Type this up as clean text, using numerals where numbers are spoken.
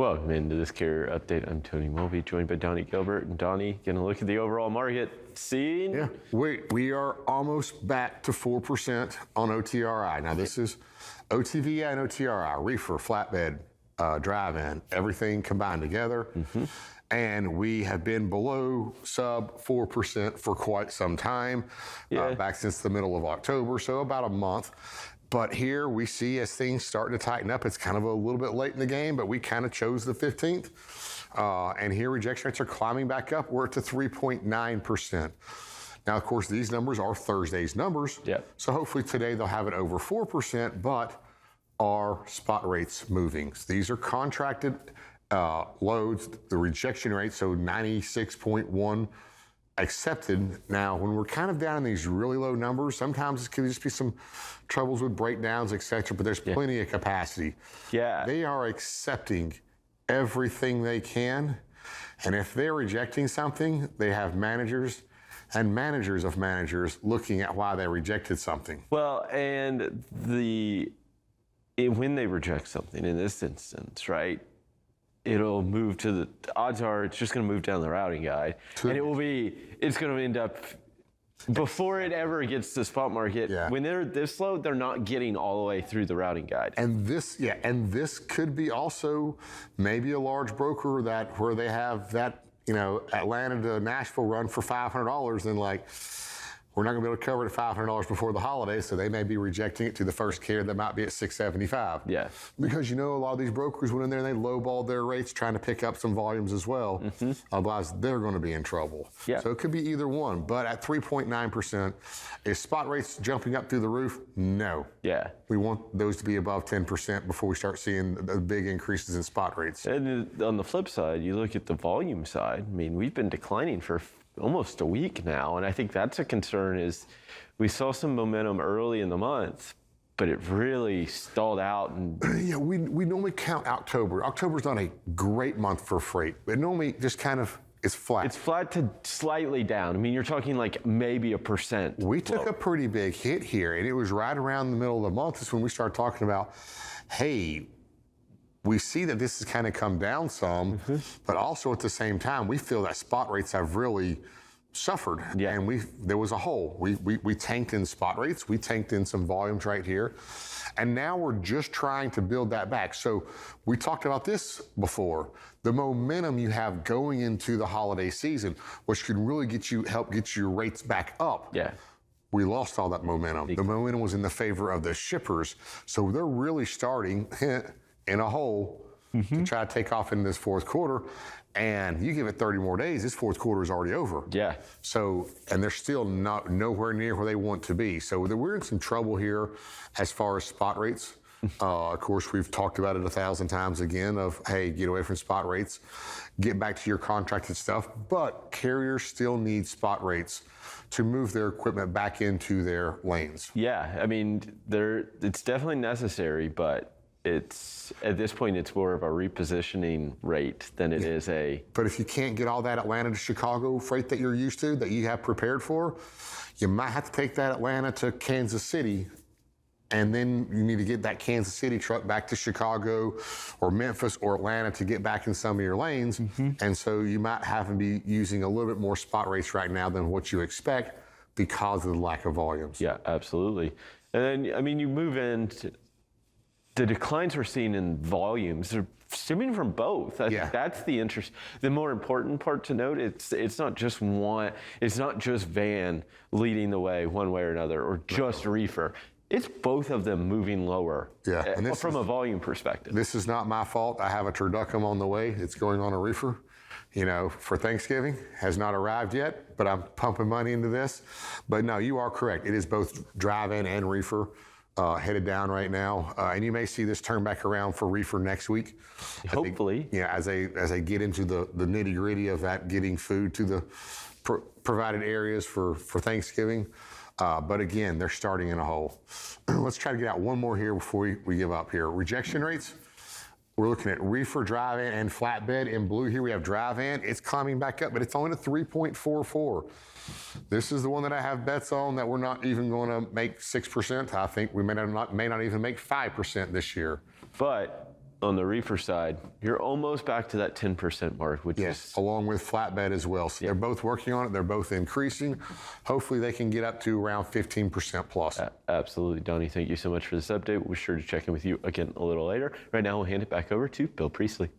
Welcome into this carrier update. I'm Tony Mulvey, joined by Donny Gilbert. And Donny, going to look at the overall market scene. Yeah, we are almost back to 4% on OTRI. Now this is OTV and OTRI, reefer, flatbed, drive-in, everything combined together. And we have been below sub 4% for quite some time, back since the middle of October, so about a month. But here we see as things starting to tighten up, it's kind of a little bit late in the game, but we kind of chose the 15th. And here rejection rates are climbing back up. We're at to 3.9%. Now, of course, these numbers are Thursday's numbers. So hopefully today they'll have it over 4%, but are spot rates moving? These are contracted loads, the rejection rate, so 96.1 accepted. Now, when we're kind of down in these really low numbers, sometimes it can just be some troubles with breakdowns, etc., but there's plenty of capacity. They are accepting everything they can, and if they're rejecting something, they have managers and managers of managers looking at why they rejected something. Well, and when they reject something, in this instance, right, it'll move to the odds are it's just going to move down the routing guide, and it's going to end up before it ever gets to spot market. When they're this low, they're not getting all the way through the routing guide. And this could be also maybe a large broker where they have that, Atlanta to Nashville run for $500, and like, we're not going to be able to cover it at $500 before the holidays, so they may be rejecting it to the first carrier that might be at $675. Because a lot of these brokers went in there and they lowballed their rates trying to pick up some volumes as well. Otherwise, they're going to be in trouble. So it could be either one. But at 3.9%, is spot rates jumping up through the roof? No. We want those to be above 10% before we start seeing the big increases in spot rates. And on the flip side, you look at the volume side. I mean, we've been declining for almost a week now, and I think that's a concern. Is we saw some momentum early in the month, but it really stalled out. And we normally count October. October's not a great month for freight. It normally just kind of is flat. It's flat to slightly down. I mean, you're talking like maybe 1%. We took a pretty big hit here, and it was right around the middle of the month is when we started talking about, hey, we see that this has kind of come down some, but also at the same time, we feel that spot rates have really suffered. And there was a hole. We tanked in spot rates. We tanked in some volumes right here. And now we're just trying to build that back. So we talked about this before. The momentum you have going into the holiday season, which can really help get your rates back up. We lost all that momentum. The momentum was in the favor of the shippers. So they're really starting in a hole to try to take off in this fourth quarter. And you give it 30 more days, this fourth quarter is already over. So, and they're still nowhere near where they want to be. So we're in some trouble here as far as spot rates. Of course, we've talked about it 1,000 times again of, hey, get away from spot rates, get back to your contracted stuff. But carriers still need spot rates to move their equipment back into their lanes. I mean, it's definitely necessary, but at this point, it's more of a repositioning rate than it is a. But if you can't get all that Atlanta to Chicago freight that you're used to, that you have prepared for, you might have to take that Atlanta to Kansas City, and then you need to get that Kansas City truck back to Chicago or Memphis or Atlanta to get back in some of your lanes. And so you might have to be using a little bit more spot rates right now than what you expect because of the lack of volumes. Absolutely. And then, I mean, you move into the declines we're seeing in volumes are stemming from both. I think that's the more important part to note. It's not just van leading the way one way or another, or just reefer. It's both of them moving lower from a volume perspective. This is not my fault. I have a turducken on the way. It's going on a reefer, for Thanksgiving. Has not arrived yet, but I'm pumping money into this. But no, you are correct. It is both drive-in and reefer. Headed down right now, and you may see this turn back around for reefer next week. Hopefully, as they get into the nitty gritty of that, getting food to the provided areas for Thanksgiving. But again, they're starting in a hole. Let's try to get out one more here before we give up here. Rejection rates. We're looking at reefer, drive-in, and flatbed. In blue here, we have drive-in. It's climbing back up, but it's only at 3.44. This is the one that I have bets on that we're not even going to make 6%. I think we may not even make 5% this year. But on the reefer side, you're almost back to that 10% mark, which is along with flatbed as well. So they're both working on it. They're both increasing. Hopefully they can get up to around 15% plus. Absolutely. Donny, thank you so much for this update. We'll be sure to check in with you again a little later. Right now, we'll hand it back over to Bill Priestley.